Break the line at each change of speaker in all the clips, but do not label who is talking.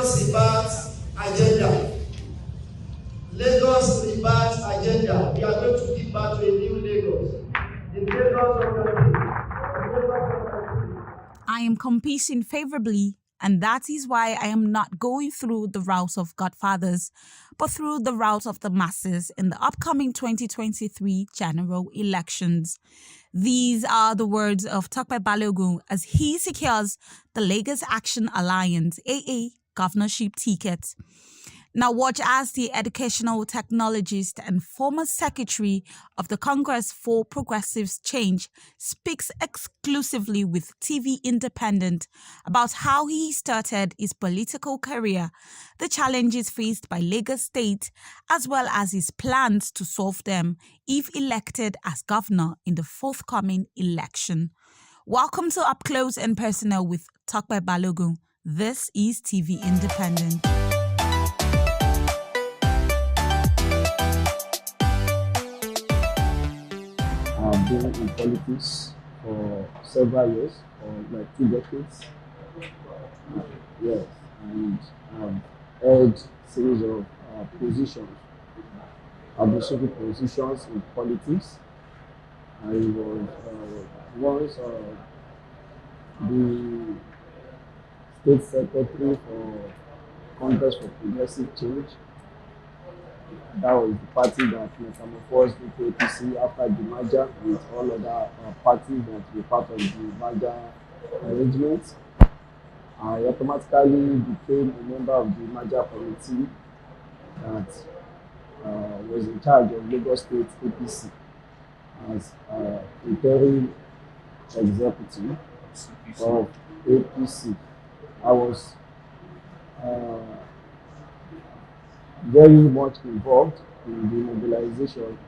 Lagos rebirth agenda. Lagos rebirth agenda. We are going to give back to a new Lagos. The Lagos of your dream. The Lagos of your dream.
I am competing favorably, and that is why I am not going through the route of godfathers, but through the route of the masses in the upcoming 2023 general elections. These are the words of Tope Balogun as he secures the Lagos Action Alliance AA governorship ticket. Now watch as the educational technologist and former secretary of the Congress for Progressive Change speaks exclusively with TV Independent about how he started his political career, the challenges faced by Lagos State, as well as his plans to solve them if elected as governor in the forthcoming election. Welcome to Up Close and Personal with Tope Balogun. This is TV Independent.
I've been in politics for several years, for like 2 decades. Yes, and I've held series of positions, administrative positions in politics. I was once the state secretary for Congress for Progressive Change. That was the party that metamorphosed into APC after the merger with all other parties that were part of the merger arrangement. I automatically became a member of the merger committee that was in charge of Lagos State APC as interim executive of APC. I was uh, very much involved in the mobilization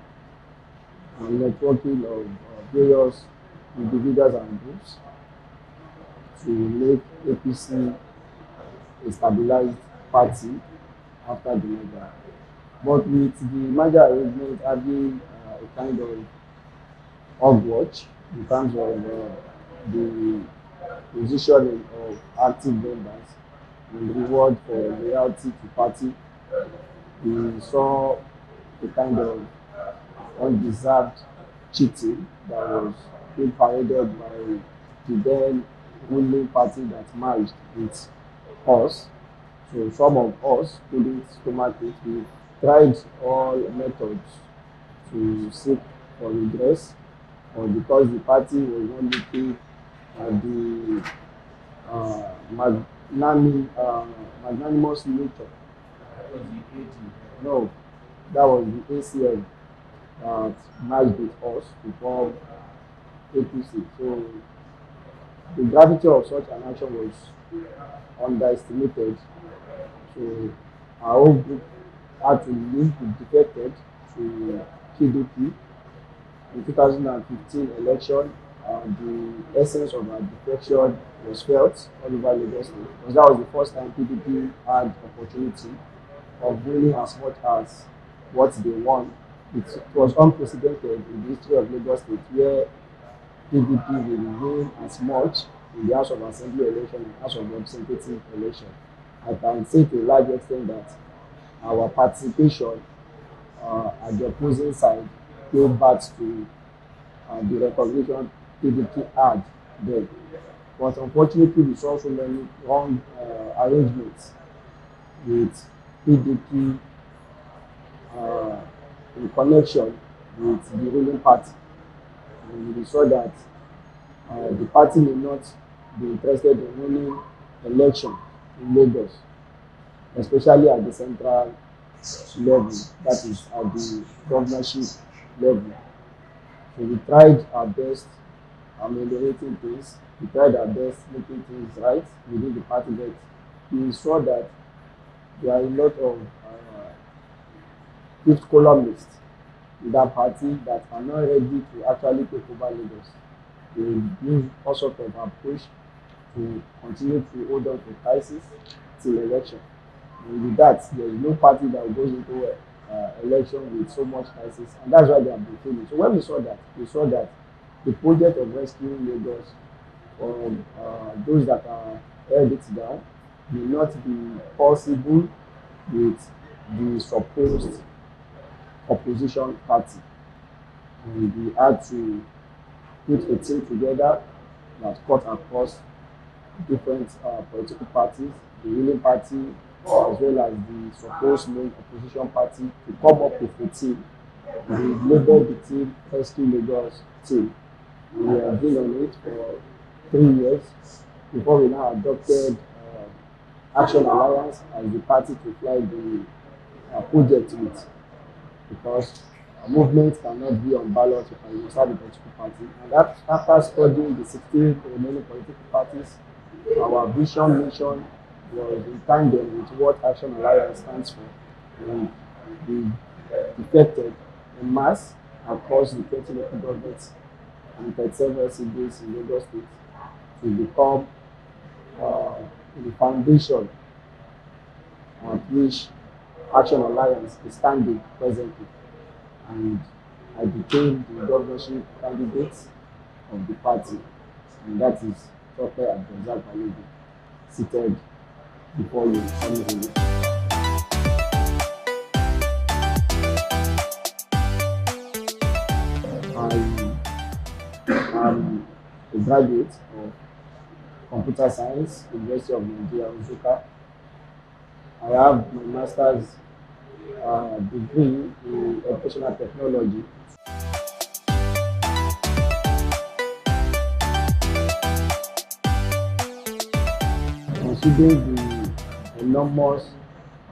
and networking of various individuals and groups to make APC a stabilized party after the merger. But with the merger arrangement having a kind of upwatch in terms of the positioning of active members and reward for loyalty to party, we saw a kind of undeserved cheating that was being paraded by the then ruling party that merged with us. So some of us couldn't stomach it. We tried all methods to seek for redress, or because the party was not looking at the magnanimous nature. No, that was the ACL that merged with us to form APC. So the gravity of such an action was underestimated. So our whole group had to leave, we defected to PDP. In 2015 election, the essence of our defection was felt all over Lagos State, because that was the first time PDP had opportunity of winning as much as what they won. It was unprecedented in the history of Lagos State, where PDP will win as much in the House of Assembly election and House of Representative election. I can say to a large extent that our participation at the opposing side gave back to the recognition PDP had then. But unfortunately, we saw so many wrong arrangements with PDP in connection with the ruling party. And we saw that the party may not be interested in winning election in Lagos, especially at the central level, that is at the governorship level. So we tried our best ameliorating things. We tried our best making things right within the party, but we saw that there are a lot of fifth columnists in that party that are not ready to actually take over Lagos. They use all sorts of approach to continue to hold on to crisis till election. And with that, there is no party that goes into election with so much crisis, and that's why they have been failing. So when we saw that the project of rescuing Lagos from those that are held it down may not be possible with the supposed opposition party. And we had to put a team together that cut across different political parties, the ruling party, as well as the supposed main opposition party, to come up with a team. We labeled the team Rescue Lagos Team. And we have been on it for 3 years before we now adopted Action Alliance as the party to fly the project with, because a movement cannot be on ballot without the political party. And that after studying the 16 remaining political parties, our vision mission was in tandem with what Action Alliance stands for. And we effected a mass across the 20 local governments and 37 SCDs in Lagos State to become the foundation on which Action Alliance is standing presently. And I became the governorship candidate of the party, and that is Dr. Abdulrazak Balogun, seated before you. I am a graduate of Computer Science, University of Nigeria, Nsukka. I have my master's degree in educational technology. Considering the enormous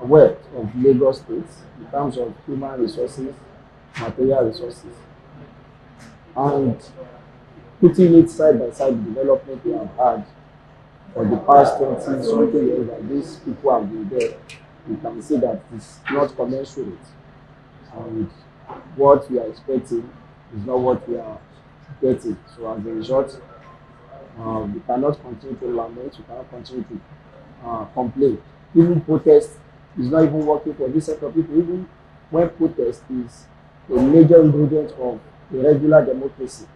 wealth of Lagos State in terms of human resources, material resources, and putting it side by side the development we have had for the past 20 something years that these people have been there, you can see that it's not commensurate. And what we are expecting is not what we are getting. So as a result, we cannot continue to lament, we cannot continue to complain. Even protest is not even working for this set of people, even when protest is a major ingredient of a regular democracy.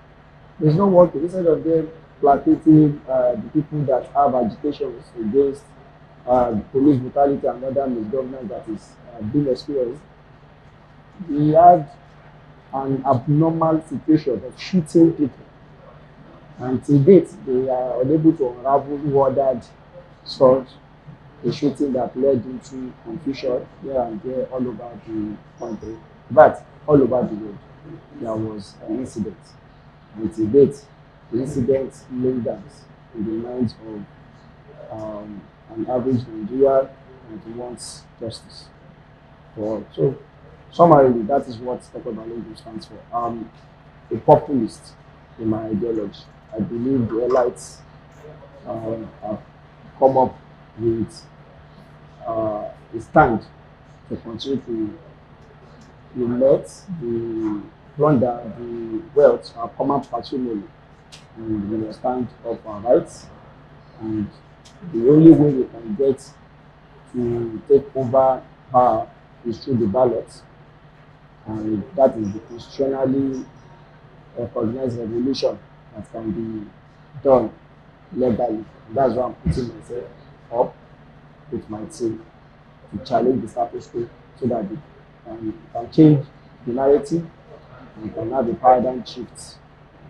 There's no working. Instead of them placating the people that have agitations against police brutality and other misgovernance that is being experienced, we had an abnormal situation of shooting people. And to date, they are unable to unravel who ordered such a shooting that led into confusion here and there all over the country. But all over the world, there was an incident. And to date, the incident lingers in the minds of an average Nigerian and wants justice. So, summarily, that is what Dr. Balogun stands for. A populist in my ideology. I believe the elites have come up with a stand to continue to let the plunder the wealth of common patrimony, and we will stand up for our rights. And the only way we can get to take over power is through the ballots, and that is the constitutionally recognized revolution that can be done legally. And that's why I'm putting myself up with my team to challenge the status quo so that we can change the narrative and can have a paradigm shift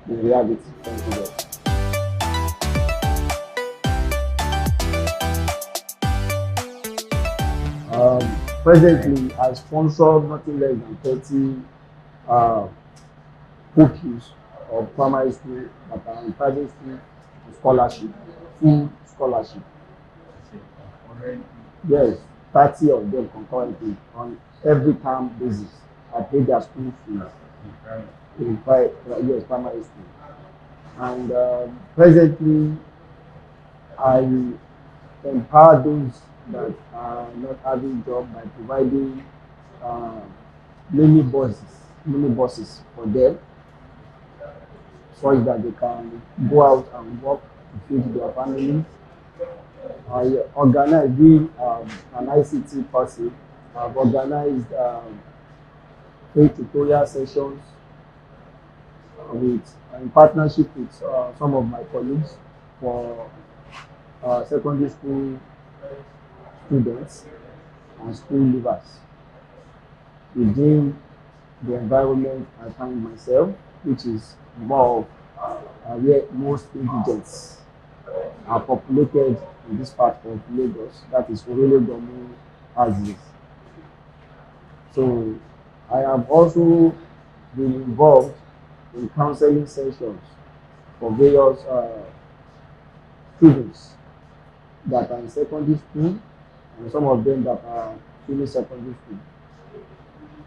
in reality. Thank you very much. Presently, I sponsor nothing less than 30 pupils of primary school that are in private school scholarship, full scholarship. Yes, 30 of them concurrently on every term basis. I pay their school fees in primary school. And presently, I empower those that are not having job by providing mini buses for them, so that they can go out and work to feed their families. I organize, being an ICT person, I've organized free tutorial sessions in partnership with some of my colleagues for secondary school students and school leavers within the environment I find myself, which is more of where most indigents are populated in this part of Lagos, that is Orelogomu Axis. So I have also been involved in counseling sessions for various students that are in secondary school and some of them that are finished secondary school.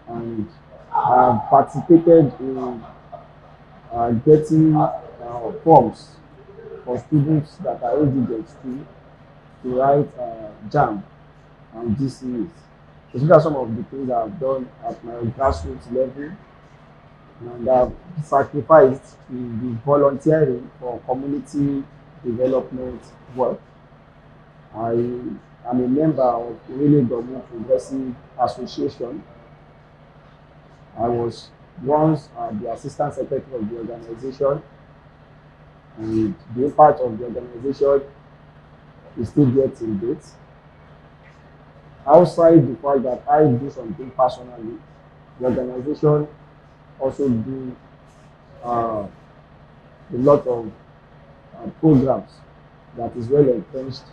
And I have participated in getting forms for students that are indigent to write JAM and GCEs. So these are some of the things I've done at my grassroots level, and I've sacrificed to be volunteering for community development work. I am a member of Really Government Progressive Association. I was once the assistant secretary of the organization, and the impact of the organization is still yet in date. Outside the fact that I do something personally, the organization also do a lot of programs that is well entrenched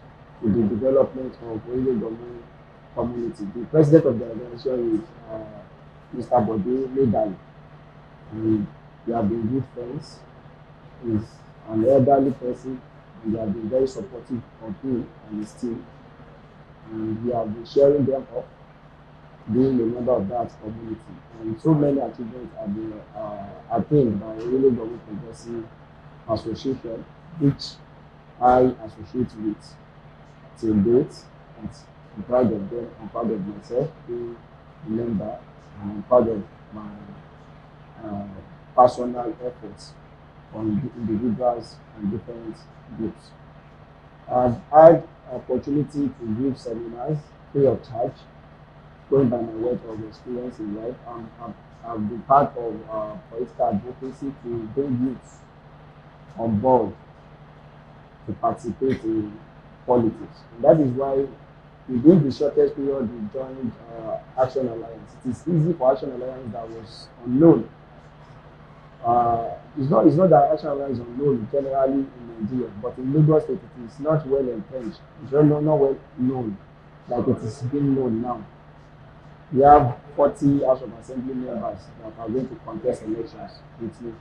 with the development of Oile Government community. The president of the organization is Mr. Bode Medali, and we have been good friends. He's an elderly person, and they have been very supportive of him and his team. And we have been sharing them up, being a member of that community. And so many achievements have been attained by Really Government Progressive Association, which I associate with till date. And I'm proud of them, I'm proud of myself being a member, and I'm proud of my personal efforts on individuals and different groups. I've had opportunity to give seminars free of charge, going by my wealth of experience in life. I've been part of political advocacy to bring youth on board to participate in politics. And that is why within the shortest period we joined Action Alliance. It is easy for Action Alliance that was unknown. It's not that Action Alliance is unknown generally in Nigeria, but in Lagos State it is not well entrenched. It's not well known like it is being known now. We have 40 House of Assembly members that are going to contest elections with me.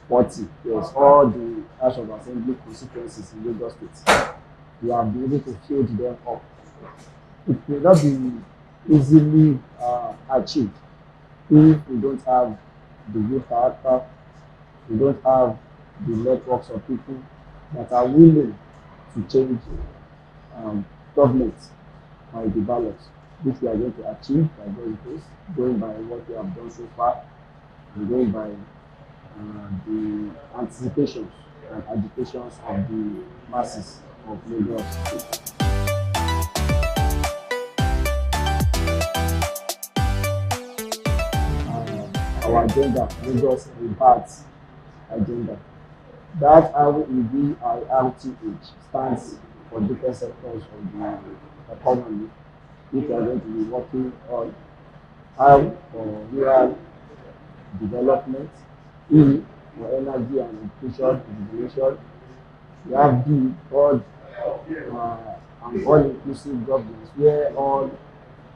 40, yes, all the House of Assembly constituencies in Lagos State. We have been able to fill them up. It may not be easily achieved if we don't have the good character, we don't have the networks of people that are willing to change government by the ballot, which we are going to achieve by God's grace, going by what we have done so far, and going by the anticipations and agitations of the masses of Lagos. Our agenda, Lagos Reparts agenda. That REVIRTH stands for different sectors of the economy, which we are going to be working on. R for rural development, E for energy and inclusion and innovation. We have D for and all-inclusive governance, where all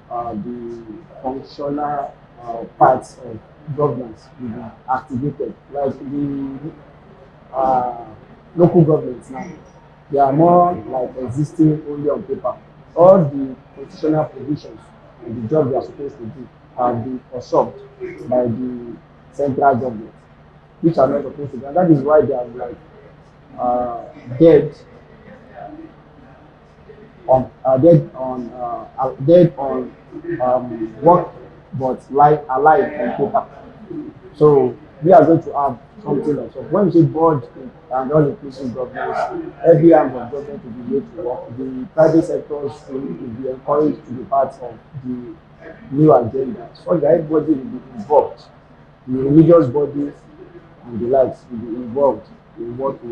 the functional parts of governance will be activated, like the local governments now. They are more like existing only on paper. All the constitutional provisions and the job they are supposed to do have been usurped by the central government, which are not supposed to do. And that is why they are like dead on work, but alive on paper. So we are going to have something else. So when we say board and all inclusive governance, every arm of government will be made to work. The private sectors will be encouraged to be part of the new agenda, so that everybody will be involved. The religious bodies and the likes will be involved in what we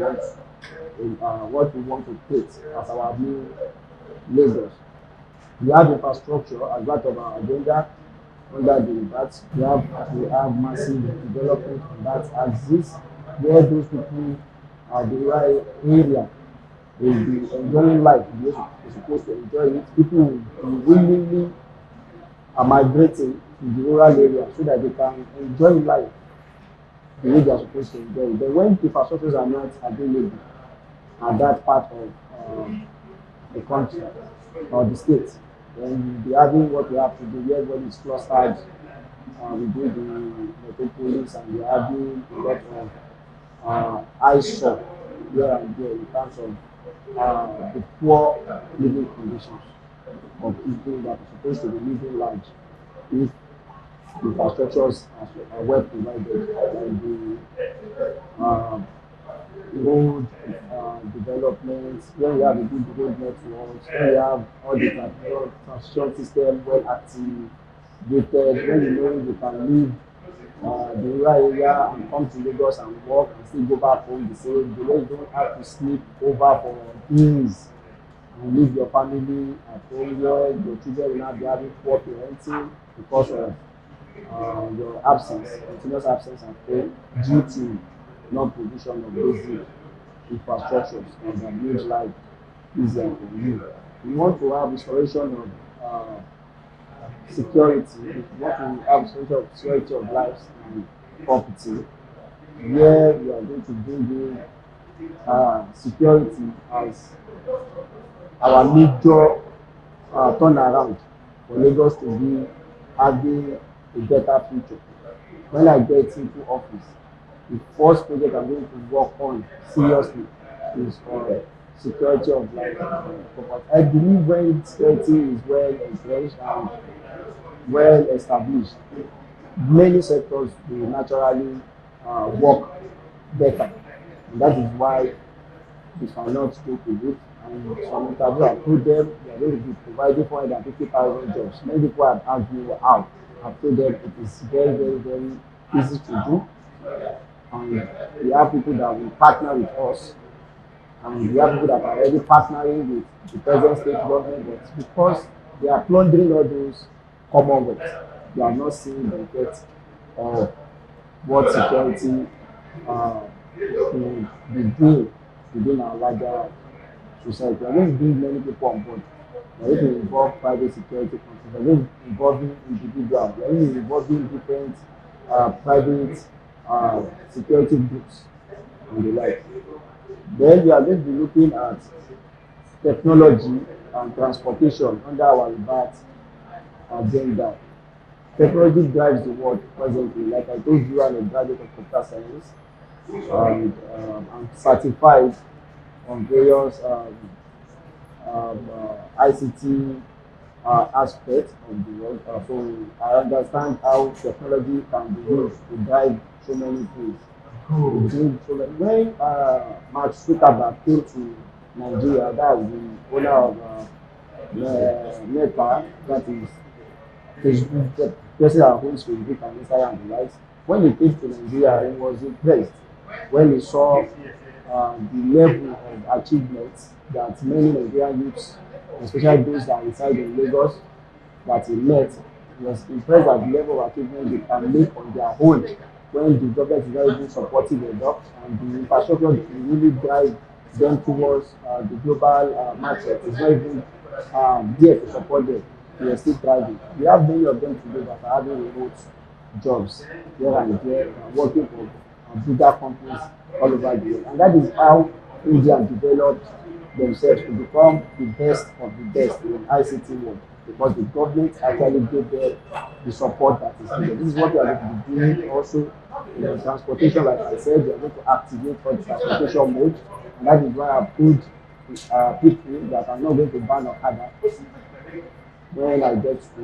want to create as our new Lagos. We have infrastructure as part of our agenda under that. We have massive development on that axis where those people are the right area will be enjoying life. They're supposed to enjoy it. People will willingly are migrating to the rural area so that they can enjoy life the way they are supposed to enjoy it. But when infrastructures are not available at that part of the country or the state, then you'll be having what we have to do where everybody is clustered. We do the metropolis and we're having a lot of eyesore here and there in terms of the poor living conditions of people that are supposed to be living large if infrastructures are well provided, like the road development, when you have a good road network, when you have all the transportation system well activated, when you know you can leave the rural area and come to Lagos and work and still go back home the same day. You don't have to sleep over for days and leave your family at home where your children will not be having poor parenting because of your absence, continuous absence at home due to non-provision of basic infrastructures that make life easier for you. We want to have restoration of security. We want to have restoration of security of lives and property, where we are going to bring in security as our major turnaround for Lagos to be having a better future. When I get into office, the first project I'm going to work on seriously is for security of life and property. I believe when security is well entrenched and well established, many sectors will naturally work better. And that is why we cannot take a look. And some interview I told them they are going to be providing 450,000 jobs. Many people have asked me how. I've told them it is very, very, very easy to do. And we have people that will partner with us. And we have people that are already partnering with the present state government. But because they are plundering all those commonwealth, they are not seeing the effect of what security will be doing within our larger society. We are going to bring many people on board. We are going to involve private security companies. We are going to involve individuals. We are going to be involving different private security groups and the like. Then we are going to be looking at technology and transportation under our REBAT agenda. Technology drives the world presently. Like I told you, I'm a graduate of computer science and I'm certified on various ICT aspects of the world. So I understand how technology can be used to drive so many things. When Mark Zuckerberg came to Nigeria, that was the owner of Meta, that is Facebook, the person that owns Facebook and Instagram and the likes. When he came to Nigeria, he was impressed when he saw the level of achievements that many Nigerian youths, especially those that reside in Lagos, that he met. He was impressed at the level of achievement they can make on their own when the government is not even supporting enough and the infrastructure will really drive them towards the global market. It's not even there to support them. They are still thriving. We have many of them today that are having remote jobs here and there, working for bigger companies all over the world. And that is how India developed themselves to become the best of the best in ICT world, because the government actually gave them the support that is needed. This is what we are going to be doing also in the transportation. Like I said, we are going to activate for the transportation mode, and that is why I've told people that I'm not going to ban Okada when I get to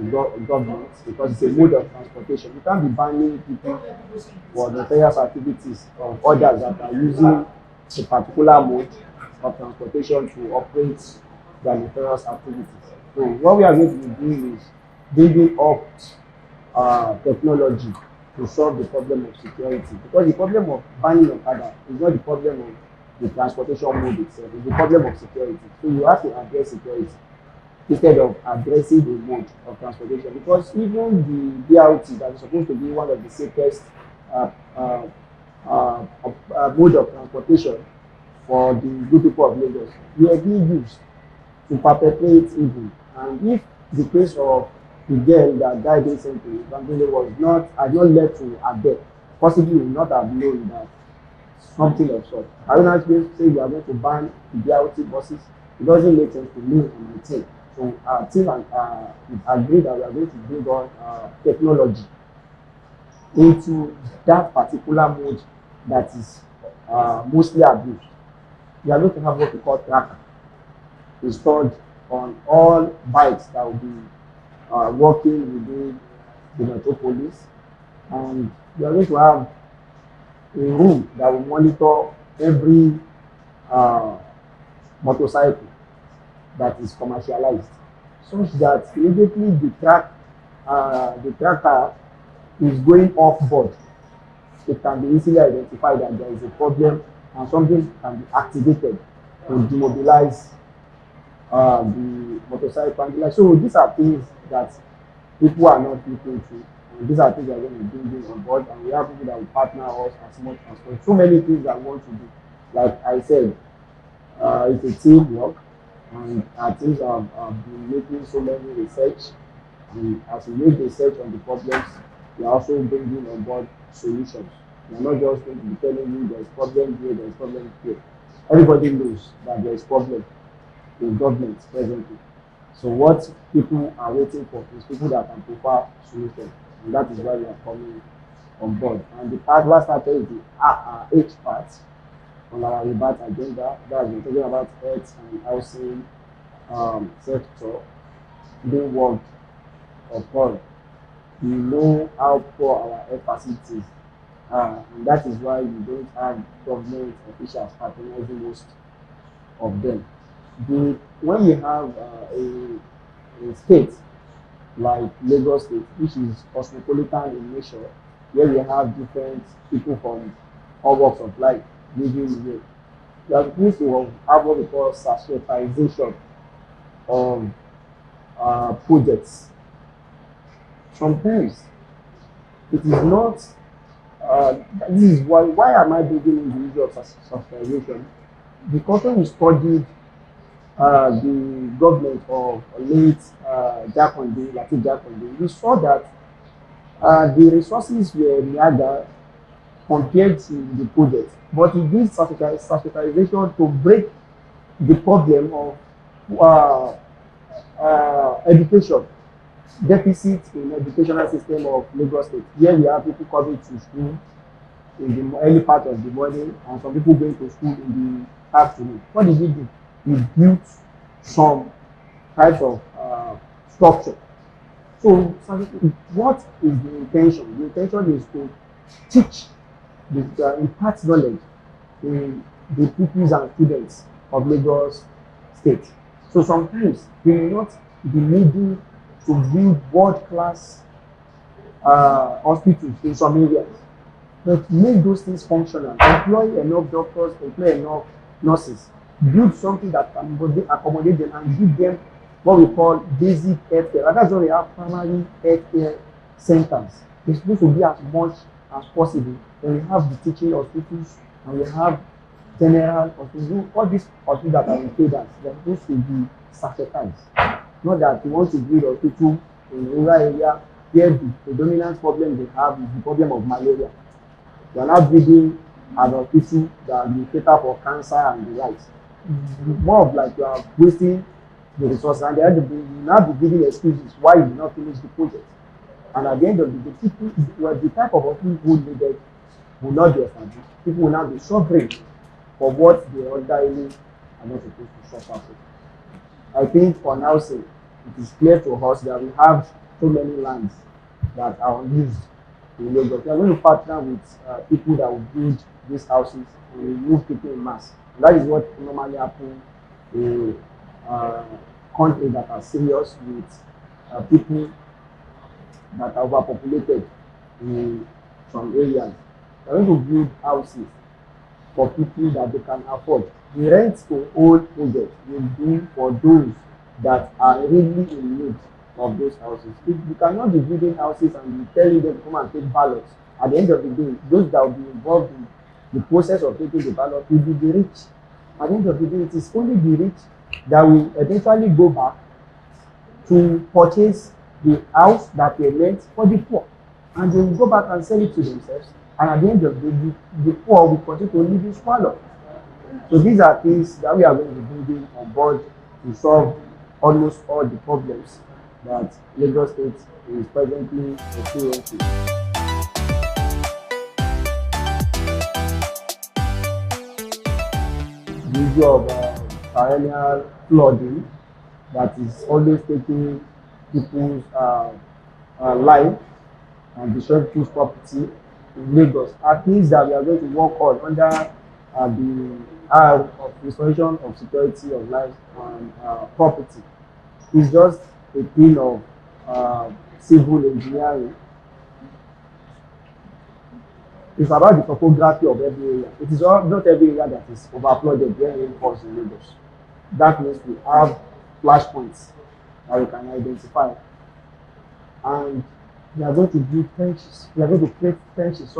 government, because it's a mode of transportation. You can't be banning people for nefarious activities of others that are using a particular mode of transportation to operate their nefarious activities. So what we are going to be doing is building up technology to solve the problem of security. Because the problem of banning Okada is not the problem of the transportation mode itself, it's the problem of security. So you have to address security instead of addressing the mode of transportation. Because even the BRT that is supposed to be one of the safest uh, uh, mode of transportation for the good people of Lagos, we are being used to perpetrate evil. And if the case of the girl that died recently, Bangele, was not had not led to her death, possibly we would not have known that something of sort. Are you not going to say you are going to ban the BRT buses? It doesn't make sense to me and my team. So our team and we agreed that we are going to bring on technology into that particular mode that is mostly abused. We are going to have what we call tracker installed on all bikes that will be working within the metropolis, and we are going to have a room that will monitor every uh, motorcycle that is commercialized, such that immediately the tracker is going off board, it can be easily identified that there is a problem and something can be activated to demobilize the motorcycle. And like, so these are things that people are not looking to. And these are things that are going to bring on board. And we have people that will partner us as much as possible. So many things that we want to do. Like I said, it's a teamwork. And our teams have been making so many research. And as we make research on the problems, we are also bringing on board solutions. We are not just going to be telling you there's problem here, there's problem here. Everybody knows that there is problem in government presently. So what people are waiting for is people that can provide solutions, and that is why we are coming on board. And the part last started is the H part on our rebate agenda. That we're talking about health and housing sector being worked upon. We know how poor our health facilities are, and that is why we don't have government officials patronizing most of them. When you have a state like Lagos State, which is cosmopolitan in nature, where we have different people from all walks of life living here, you are supposed to have what we call sachetization of projects. Sometimes it is not. This is why am I bringing in the issue of sachetization? Because when we studied the government of late Jakonde, Latif Jakonde, we saw that the resources were meager compared to the project. But it gives sensitization to break the problem of education, deficit in educational system of Lagos State. Here we have people coming to school in the early part of the morning and some people going to school in the afternoon. What did we do? We built some types of structure. So, what is the intention? The intention is to teach, impart knowledge in the pupils and students of Lagos State. So sometimes we may not be needing to build world-class hospitals in some areas, but make those things functional, employ enough doctors, employ enough nurses, build something that can accommodate them and give them what we call basic health care. And that's why we have primary health care centers. It's supposed to be as much as possible. Then we have the teaching hospitals and we have general hospitals. All these hospitals that are in cadence, they're supposed to be sachetized. Not that we want to build a hospital in a rural area where the dominant problem they have is the problem of malaria. We are not building an hospital that will cater for cancer and the likes. More of like you are wasting the resources, and the end of the day, you now be giving excuses why you did not finish the project. And at the end of the day, people, well, the type of hospital who needed will not be established. People will now be suffering for what they ordinarily are not supposed to suffer for. I think for now, say, it is clear to us that we have so many lands that are unused in Lagos. We are going to partner with people that will build these houses and remove people in mass. And that is what normally happens in countries that are serious with people that are overpopulated in some areas. They're going to build houses for people that they can afford. The rent to own project will be for those that are really in need of those houses. If you cannot be building houses and be telling them to come and take ballots, at the end of the day, those that will be involved in the process of taking the ballot will be the rich. At the end of the day, it is only the rich that will eventually go back to purchase the house that were meant for the poor, and they will go back and sell it to themselves, and at the end of the day, the poor will continue to live in squalor. So these are things that we are going to be bringing on board to solve almost all the problems that Lagos State is presently experiencing. The issue of perennial flooding that is always taking people's life and destroying people's property in Lagos are things that we are going to work on under the of restoration of security of life and property. It's just a thing of civil engineering. It's about the topography of every area. It is not every area that is overflooded when rain falls in Lagos. That means we have flash points that we can identify, and we are going to build trenches. We are going to create trenches,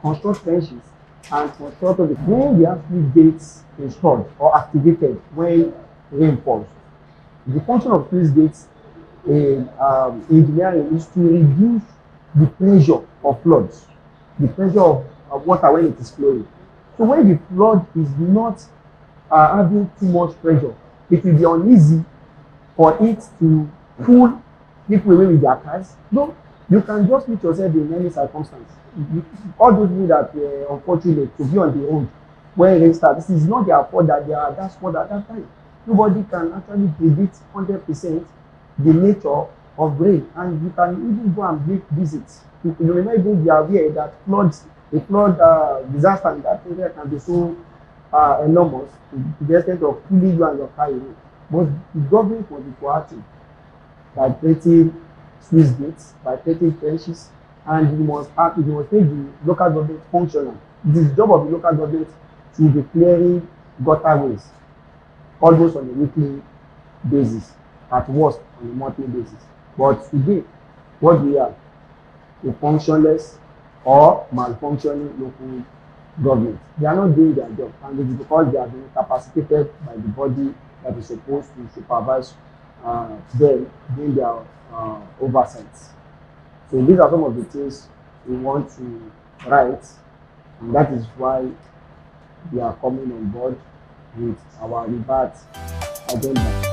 construct trenches, and construct the when we have three gates installed or activated when rain falls. The function of these gates in engineering is to reduce the pressure of floods, the pressure of water when it is flowing. So when the flood is not having too much pressure, it will be uneasy for it to pull people away with their cars. No, you can just meet yourself in any circumstance. All those people that were unfortunate to be on the road when rain starts, this is not their fault that they are that spot at that time. Nobody can actually predict 100% the nature of rain, and you can even go and make visits. You may not even be aware that a flood disaster in that area can be so enormous to the extent of pulling you and your car away. But the government must be proactive by creating sluice gates, by creating trenches, and you must make the local government functional. It is the job of the local government to be clearing gutter almost on a weekly basis, at worst on a monthly basis. But today, what we have? A functionless or malfunctioning local government. They are not doing their job, and it is because they are being incapacitated by the body that is supposed to supervise them doing their oversights. So these are some of the things we want to write, and that is why we are coming on board with our rebate agenda.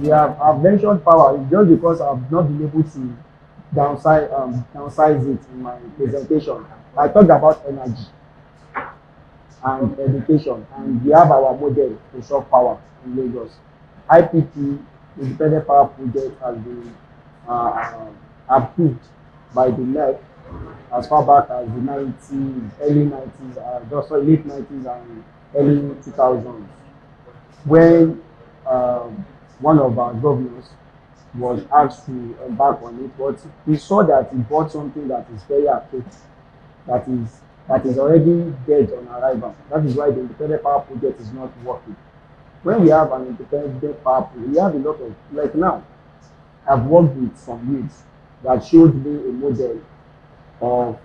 Yes, I've mentioned power. It's just because I've not been able to downsize it in my presentation. I talked about energy and education, and we have our model to solve power in Lagos. IPP, Independent Power Project, has been approved by the NEC as far back as the 90s, early 90s, also late 90s and early 2000s, when one of our governors was asked to embark on it, but we saw that he bought something that is very archaic, that is already dead on arrival. That is why the independent power project is not working. When we have an independent power project, we have a lot of, like now, I've worked with some youths that showed me a model of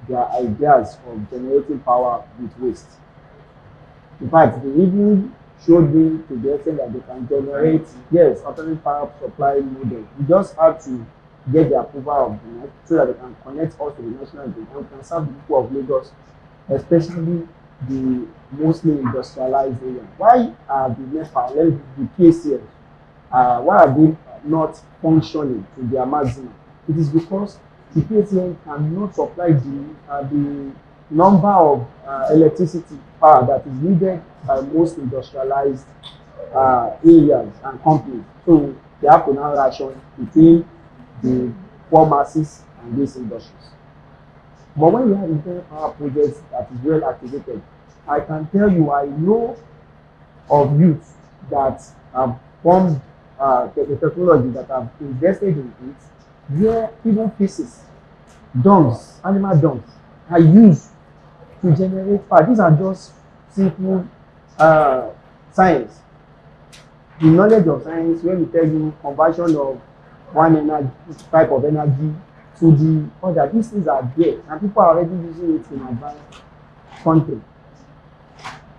their ideas of generating power with waste. In fact, they even showed me to the extent that they can generate, yes, alternate power supply model. We just have to get the approval of the NEC so that they can connect us to the national grid and can serve the people of Lagos, especially the mostly industrialized area. Why are the NEPA, the PACS, why are they not functioning to their maximum? It is because the PACS cannot supply the number of electricity power that is needed by most industrialized areas and companies. So they have to now ration between the poor masses and these industries. But when you have independent power projects that is well activated, I can tell you I know of youths that have formed the technology that have invested in it, where even feces, dungs, animal dungs, are used to generate fat. These are just simple uh, science. The knowledge of science, when we tell you conversion of one energy type of energy to the other, these things are there, and people are already using it in advanced country.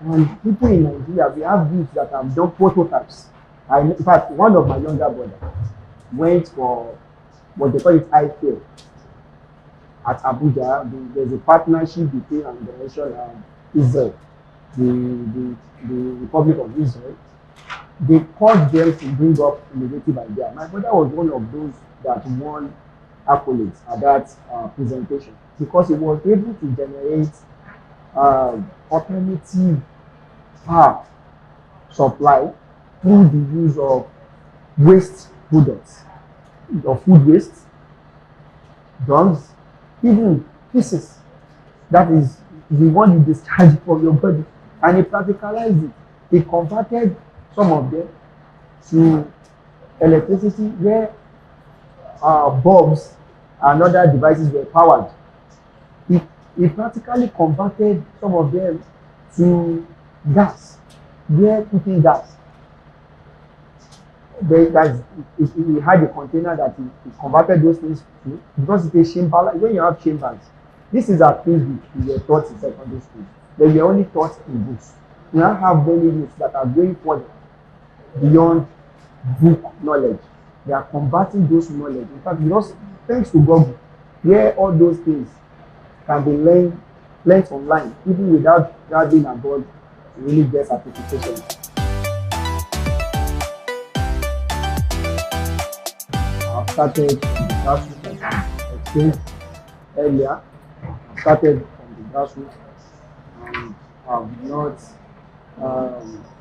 And people in Nigeria, we have youths that have done prototypes. In fact, one of my younger brothers went for what they call it IFL at Abuja. There's a partnership between an organization and Israel, the Republic of Israel. They caused them to bring up innovative idea. My brother was one of those that won accolades at that presentation because he was able to generate alternative power supply through the use of waste products, of food waste, drugs, even pieces. That is the one you discharge from your body. And he practicalized it. He converted some of them to electricity where bulbs and other devices were powered. He, he practically converted some of them to gas, where cooking gas. He had a container that he converted those things to, because it's a chamber. When you have chambers, this is a things we were taught in secondary school. They were only taught in books. We now have many youths that are going further beyond book knowledge. They are converting those knowledge. In fact, because thanks to Google, where all those things can be learned online, even without traveling abroad to really get certification. I've started from the grassroots, as I explained earlier. I started from the grassroots and have not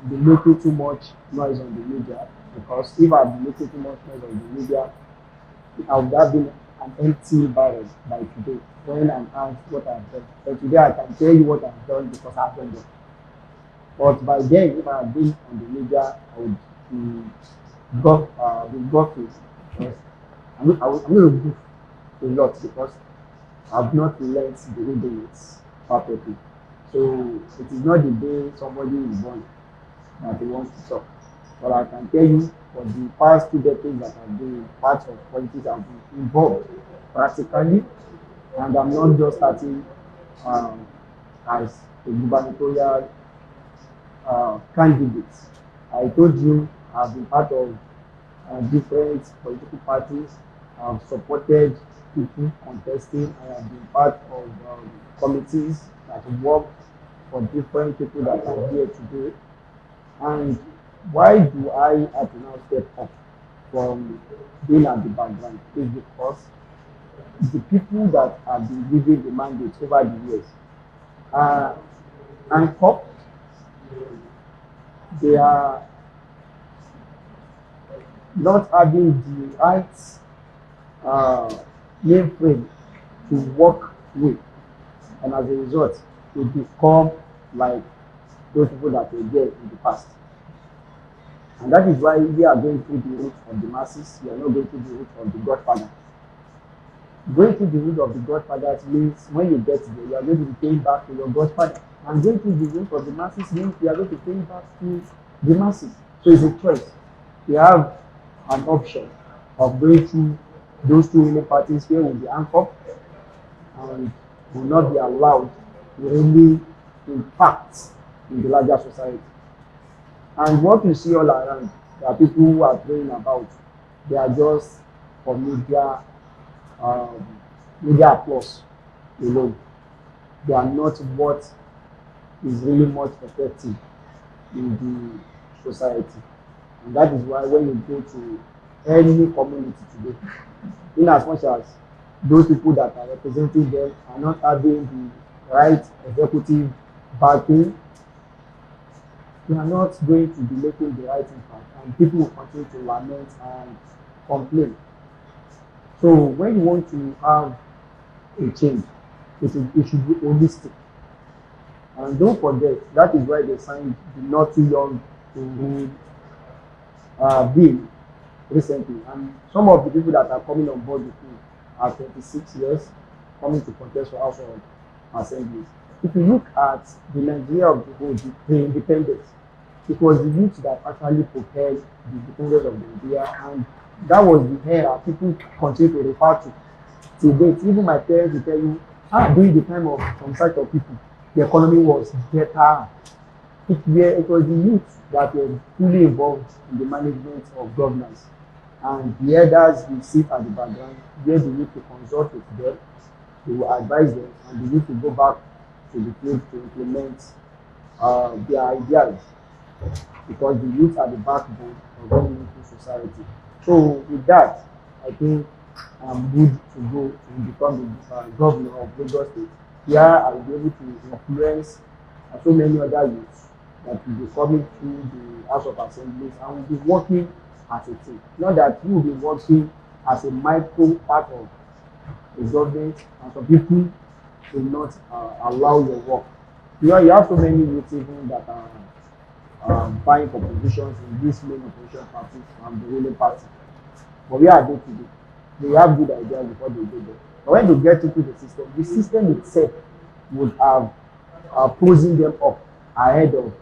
been making too much noise on the media, because if I've been making too much noise on the media, I would have been an empty barrel by today when I'm asked what I've done. But today I can tell you what I've done because I've done it. But by then, if I had been on the media, I would be gutted because I'm going to goof a lot because I've not learned the way do it perfectly. So it is not the day somebody is born that he wants to talk. But I can tell you, for the past 2 decades that I've been part of politics, I've been involved practically, and I'm not just starting as a gubernatorial candidate. I told you I've been part of different political parties. I've supported people contesting. I have been part of committees that work for different people that are here today. And why do I have to now step up from being at the background? Is because the people that have been given the mandate over the years are anchored. They are not having the right mainframe to work with, and as a result, they become like those people that were there in the past. And that is why we are going through the route of the masses. We are not going through the route of the Godfather. Going through the route of the Godfather means when you get there, you are going to be paying back to your Godfather. And going through the route of the masses means you are going to pay back to the masses. So it's a choice. We have an option of going through those two ruling parties where will be anchored and will not be allowed to really impact in the larger society. And what you see all around, there are people who are praying about, they are just for media applause alone. They are not what is really much effective in the society. And that is why when you go to any community today, in as much as those people that are representing them are not having the right executive backing, they are not going to be making the right impact, and people will continue to lament and complain. So when you want to have a change, it should be holistic. And don't forget, that is why they signed the Not Too Young to Rule bill recently, and some of the people that are coming on board with me are 26 years, coming to contest for House of Assemblies. If you look at the Nigeria of the whole, the independence, it was the youth that actually propelled the independence of Nigeria, and that was the era people continue to refer to till date. Even my parents will tell you, during the time of some sort of people, the economy was better. It was the youth that were fully involved in the management of governance, and the elders will sit at the background where the youth to consult with them, they will advise them, and the youth to go back to the field to implement their ideas, because the youth are the backbone of any meaningful society. So with that, I think I'm good to go to become the governor of Lagos State. Here I will be able to influence so many other youths that will be coming through the House of Assemblies and will be working as a team. Not that you will be working as a micro part of the government, and some people will not allow your work. You have so many youths even that are vying for positions in these main opposition parties and the ruling party. But where are they today? They have good ideas before they go there. But when they get into the system itself would have posing them up ahead of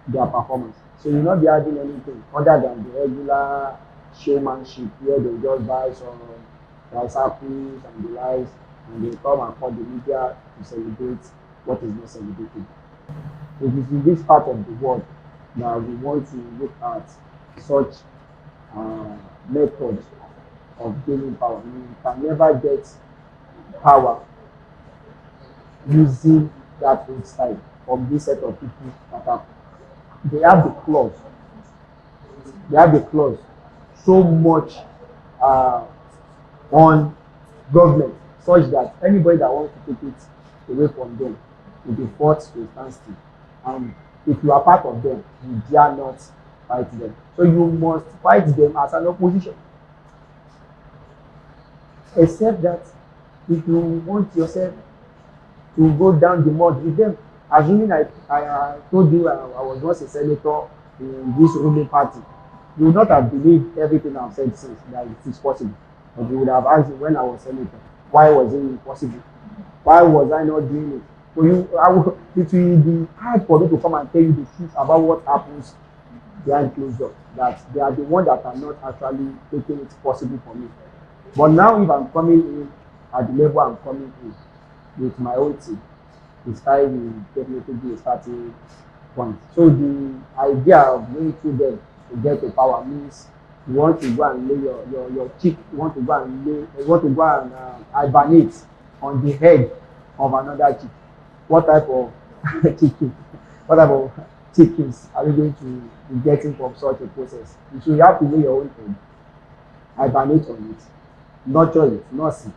their performance. So you'll not be having anything other than the regular showmanship where they just buy some bicycles and the likes, and they come and call the media to celebrate what is not celebrated. It is in this part of the world that we want to look at such methods of gaining power. You can never get power using that old style of this set of people that are they have the clause. They have the clause so much uh, on government such that anybody that wants to take it away from them will be forced to a standstill. And if you are part of them, you dare not fight them. So you must fight them as an opposition. Except that if you want yourself to go down the mud with them, assuming I told you I was once a senator in this ruling party, you would not have believed everything I've said since that it is possible. But you would have asked me when I was senator, why was it impossible? Why was I not doing it? So it will be hard for me to come and tell you the truth about what happens behind closed doors. That they are the ones that are not actually making it possible for me. But now if I'm coming in at the level I'm coming in with my own team, the sky will definitely be a starting point. So the idea of going through them to get to power means you want to go and lay your cheek, you want to go and hibernate on the head of another chick. What type of chicken? What type of chickens are you going to be getting from such a process? So you have to lay your own head, hibernate on it, nurture it, nurse it,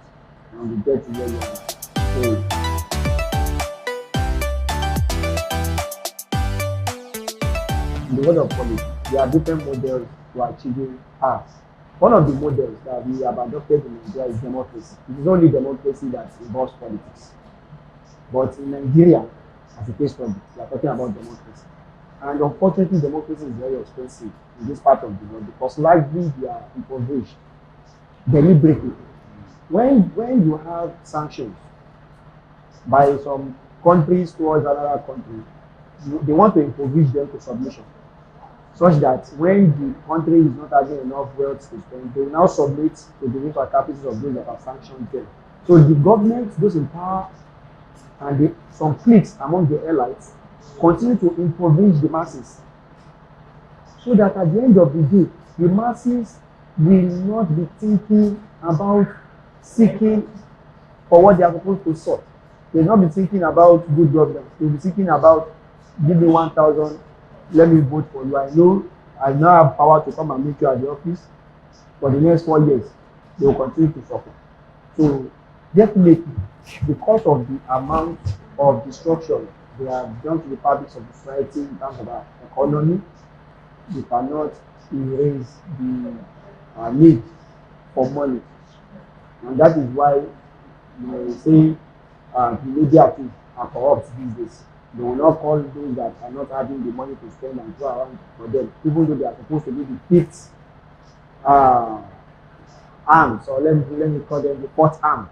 and you get to where you are. So, in the world of politics, there are different models to achieving tasks. One of the models that we have adopted in Nigeria is democracy. It is only democracy that involves politics. But in Nigeria, as a case study, we are talking about democracy. And unfortunately, democracy is very expensive in this part of the world because largely we are impoverished deliberately. When you have sanctions by some countries towards another country, they want to impoverish them to submission, such that when the country is not having enough wealth to spend, they will now submit to the risk and capital of those that have sanctioned them. So the government, those in power, and some cliques among the elites continue to impoverish the masses, so that at the end of the day, the masses will not be thinking about seeking for what they are supposed to sort. They will not be thinking about good governance. They will be thinking about, give me 1,000, let me vote for you. I now have power to come and meet you at the office. For the next 4 years, they will continue to suffer. So definitely, because of the amount of destruction they have done to the fabrics of the society in terms of our economy, you cannot erase the need for money. And that is why say the media too are corrupt these days. They will not call those that are not having the money to spend and go around for them, even though they are supposed to be the fifth uh, arms, or let me call them the fourth arm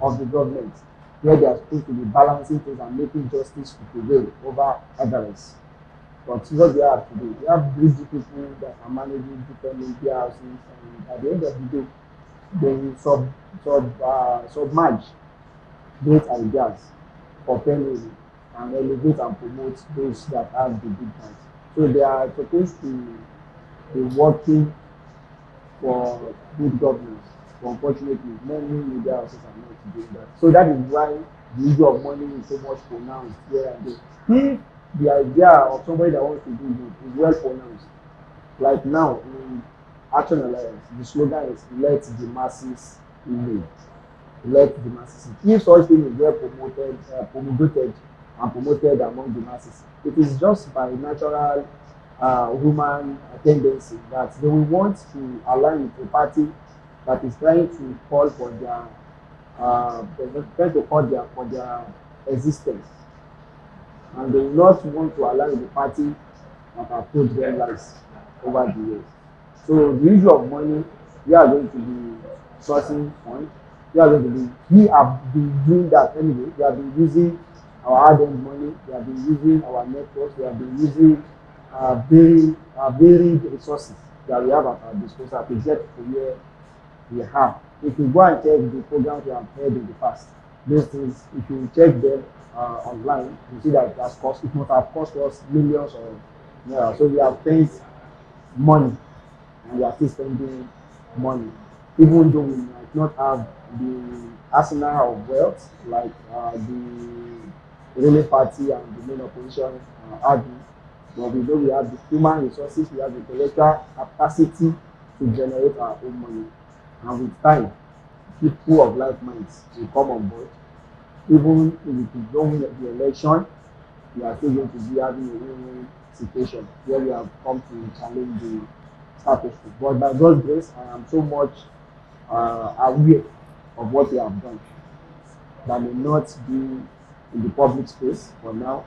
of the government, where they are supposed to be balancing things and making justice to prevail over avarice. But what we have today, we have greedy people that are managing different media houses, and at the end of the day, they will submerge great ideas for pennies and elevate and promote those that have the big hands. So they are supposed to be working for good governance. But unfortunately, many media houses are not doing that. So that is why the issue of money is so much pronounced here and there. If the idea of somebody that wants to do good is well pronounced, like now in Action Alliance, the slogan is "Let the masses lead." Let the masses lead. If such thing is well promulgated and promoted among the masses, it is just by natural human tendency that they will want to align with a party that is trying to call for their trying to call for their existence, and they will not want to align with the party that have told them lies over the years. So the issue of money, we are going to be sourcing funds. We have been doing that anyway. We have been using our hard-earned money. We have been using our networks. We have been using varied resources that we have at our disposal to get to where we have. If you go and check the programs we have heard in the past, those things, if you check them online, you see that it must have cost us millions of naira. So we have spent money, and we are still spending money, even though we might not have the arsenal of wealth like the ruling party and the main opposition argue. But we know we have the human resources, we have the intellectual capacity to generate our own money. And with time, people of like minds will come on board. Even if we don't win the election, we are still going to be having a win-win situation where we have come to challenge the status quo. But by God's grace, I am so much aware of what we have done that may not be in the public space for now.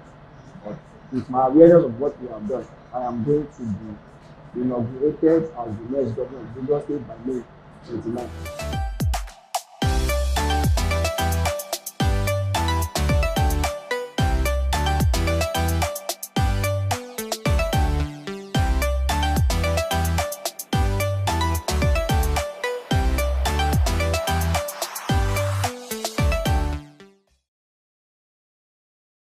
But with my awareness of what we have done, I am going to be inaugurated as the next governor of Lagos State by May 29.